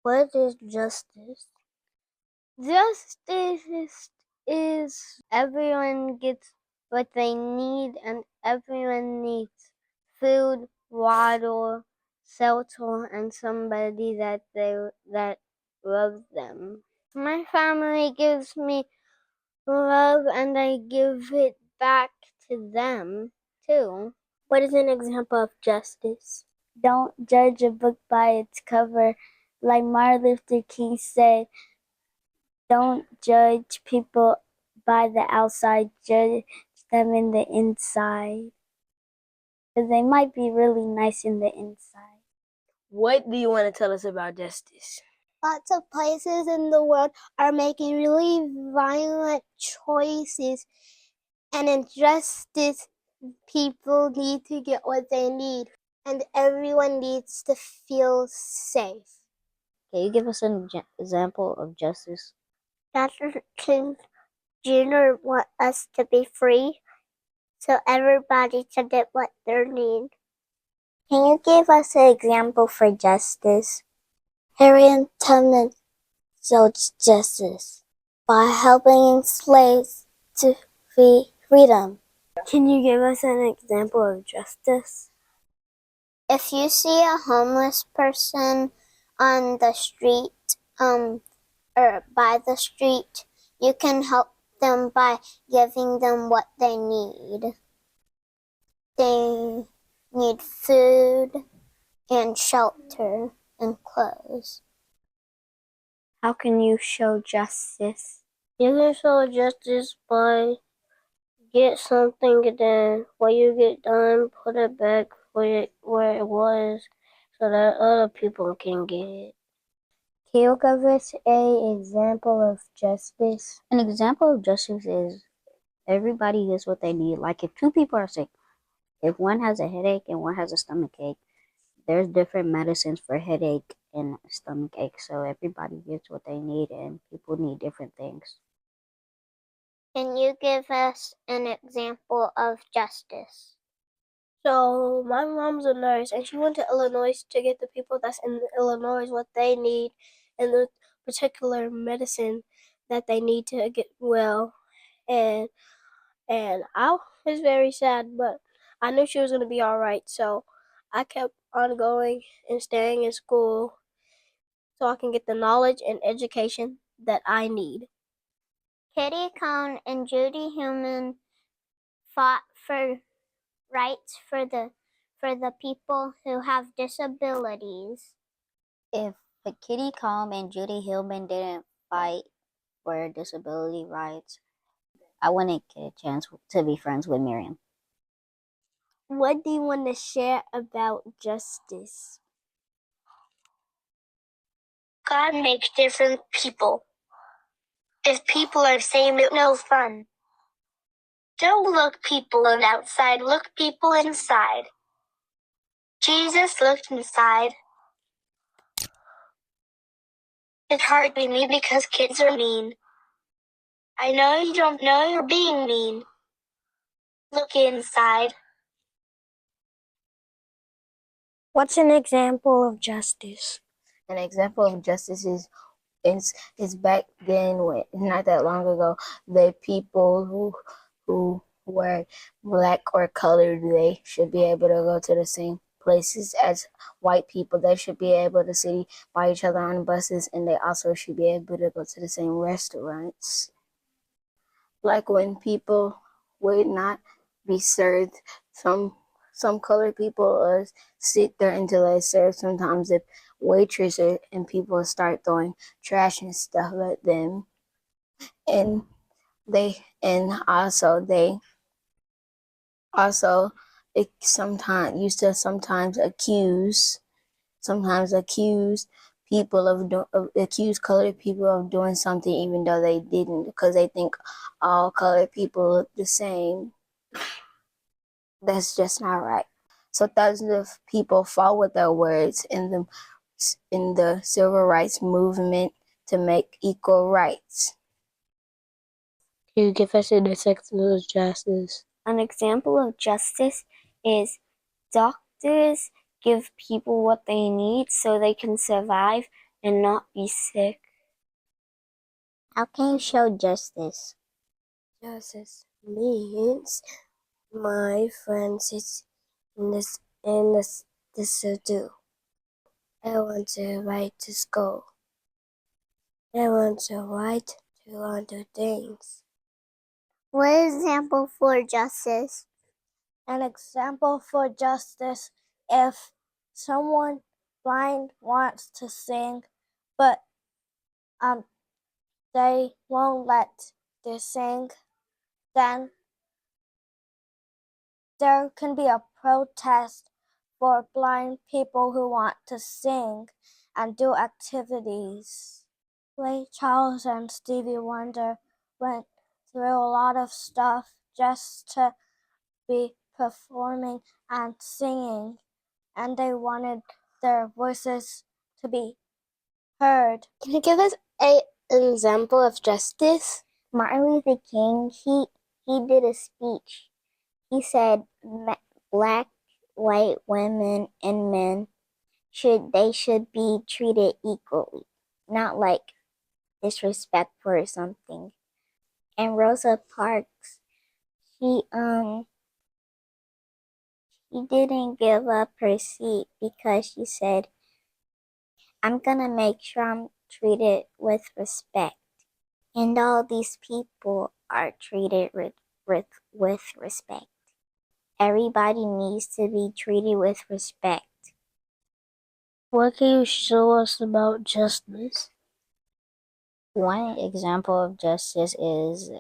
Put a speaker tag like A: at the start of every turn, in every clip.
A: What is justice? Justice is everyone gets what they need, and everyone needs food, water, shelter, and somebody that loves them. My family gives me love, and I give it back to them too. What is an example of justice? Don't judge a book by its cover. Like Martin Luther King said, don't judge people by the outside, judge them in the inside. Because they might be really nice in the inside.
B: What do you want to tell us about justice?
A: Lots of places in the world are making really violent choices, and in justice, people need to get what they need, and everyone needs to feel safe.
B: Can you give us an example of justice?
A: Dr. King Jr. want us to be free, so everybody can get what they need. Can you give us an example for justice? Harriet Tubman showed justice by helping slaves to freedom. Can you give us an example of justice? If you see a homeless person on the street, or by the street, you can help them by giving them what they need. They need food and shelter and clothes. How can you show justice? You can show justice by get something done. When you get done, put it back where it was so that other people can get it. Can you give us an example of justice?
B: An example of justice is everybody gets what they need. Like if two people are sick, if one has a headache and one has a stomach ache, there's different medicines for headache and stomach ache. So everybody gets what they need, and people need different things.
A: Can you give us an example of justice? So my mom's a nurse, and she went to Illinois to get the people that's in Illinois what they need and the particular medicine that they need to get well. And I was very sad, but I knew she was gonna be all right. So I kept on going and staying in school so I can get the knowledge and education that I need. Kitty Cone and Judy Heumann fought for rights for the people who have disabilities.
B: If Kitty Calm and Judy Hillman didn't fight for disability rights, I wouldn't get a chance to be friends with Miriam.
A: What do you want to share about justice? God makes different people. If people are same, it's no fun. Don't look people on outside, look people inside. Jesus looked inside. It's hard to me because kids are mean. I know you don't know you're being mean. Look inside. What's an example of justice?
B: An example of justice is back then, when not that long ago, the people who were black or colored, they should be able to go to the same places as white people. They should be able to sit by each other on buses, and they also should be able to go to the same restaurants. Like when people would not be served, some colored people sit there until they serve. Sometimes if waitresses and people start throwing trash and stuff at them, and they also it sometimes used to accuse people accuse colored people of doing something even though they didn't, because they think all colored people look the same. That's just not right. So thousands of people fought with their words in the civil rights movement to make equal rights.
A: Can you give us an example of justice? An example of justice is doctors give people what they need so they can survive.
B: and not be sick.
A: How can you show justice?
B: Justice means my friends is in this to do. I want to write to school. I want to write to other things.
A: What example for justice?
B: An example for justice: if someone blind wants to sing, but they won't let they sing, then there can be a protest for blind people who want to sing and do activities. Ray Charles and Stevie Wonder went through a lot of stuff just to be performing and singing, and they wanted their voices to be heard.
A: Can you give us an example of justice? Martin Luther King, he did a speech. He said black, white women and men should be treated equally, not like disrespectful or something. And Rosa Parks, he didn't give up her seat because she said, I'm gonna make sure I'm treated with respect. And all these people are treated with respect. Everybody needs to be treated with respect.
B: What can you show us about justice?
A: One example of justice is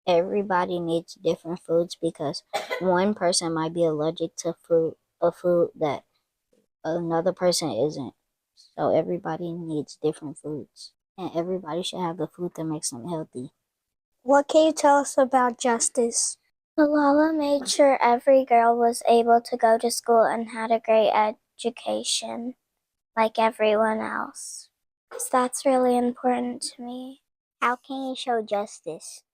A: everybody needs different foods because one person might be allergic to a food that another person isn't. So everybody needs different foods. And everybody should have the food that makes them healthy.
B: What can you tell us about justice?
A: Malala made sure every girl was able to go to school and had a great education like everyone else. So that's really important to me. How can you show justice?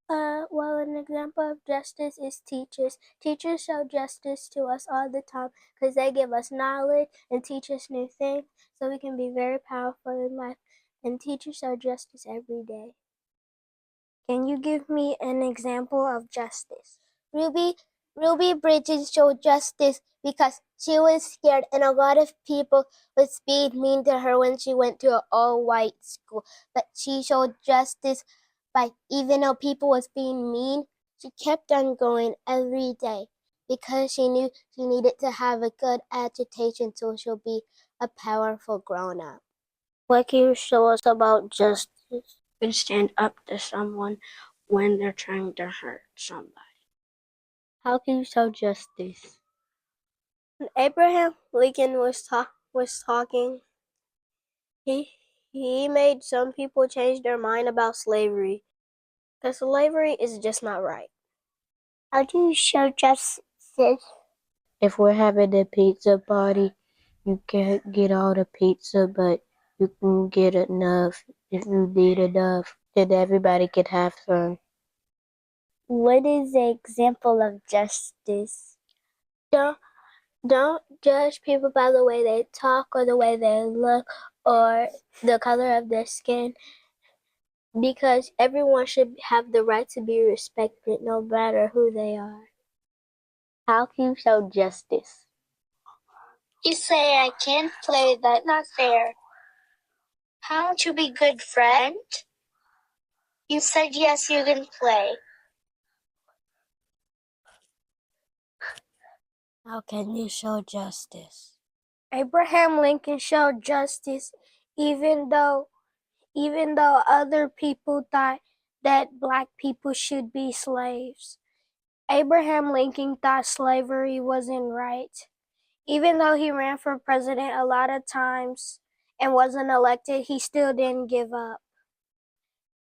B: Well, an example of justice is teachers. Teachers show justice to us all the time because they give us knowledge and teach us new things so we can be very powerful in life. And teachers show justice every day. Can you give me an example of justice?
A: Ruby Bridges showed justice because she was scared and a lot of people was being mean to her when she went to an all-white school. But she showed justice by, even though people was being mean, she kept on going every day because she knew she needed to have a good education so she'll be a powerful grown-up.
B: What can you show us about justice? You stand up to someone when they're trying to hurt somebody. How can you show justice? When Abraham Lincoln was talking, he made some people change their mind about slavery because slavery is just not right.
A: How do you show justice?
B: If we're having a pizza party, you can't get all the pizza, but you can get enough. If you need enough, then everybody can have some.
A: What is an example of justice?
B: Don't judge people by the way they talk or the way they look or the color of their skin, because everyone should have the right to be respected no matter who they are. How can you show justice?
A: You say I can't play, that's not fair. How to be good friend? You said yes, you can play.
B: How can you show justice? Abraham Lincoln showed justice even though other people thought that black people should be slaves. Abraham Lincoln thought slavery wasn't right. Even though he ran for president a lot of times and wasn't elected, he still didn't give up.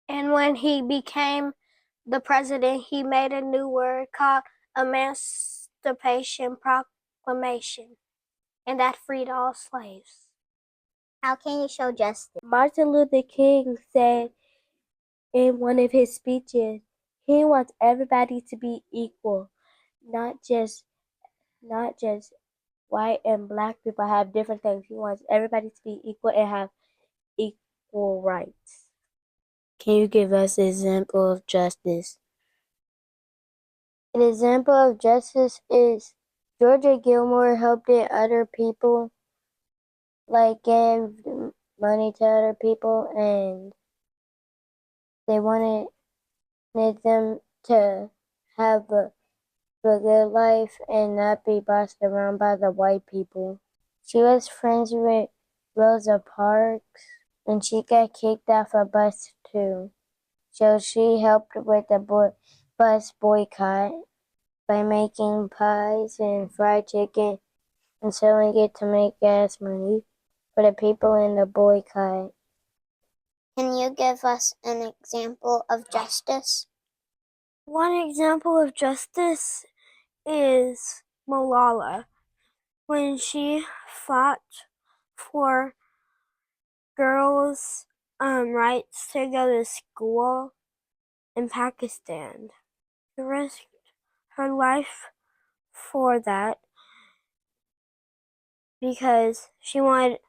B: And when he became the president, he made a new word called Emancipation Proclamation, and that freed all slaves.
A: How can you show justice?
B: Martin Luther King said in one of his speeches, he wants everybody to be equal, not just white and black people have different things. He wants everybody to be equal and have
A: equal rights.
B: Can you give us an example of justice?
A: An example of justice is Georgia Gilmore helped other people, like gave money to other people, and they wanted them to have a good life and not be bossed around by the white people. She was friends with Rosa Parks, and she got kicked off a bus too. So she helped with the bus boycott by making pies and fried chicken and selling it to make gas money for the people in the boycott. Can you give us an example of justice? One example of justice is Malala, when she fought for girls' rights to go to school in Pakistan. She risked her life for that because she wanted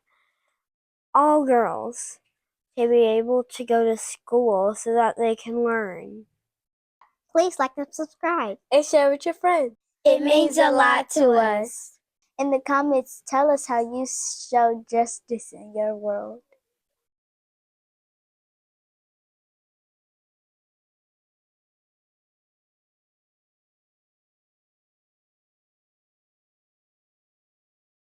A: all girls to be able to go to school so that they can learn. Please like and subscribe.
B: And share with your friends.
A: It means a lot to us. In the comments, tell us how you show justice in your world.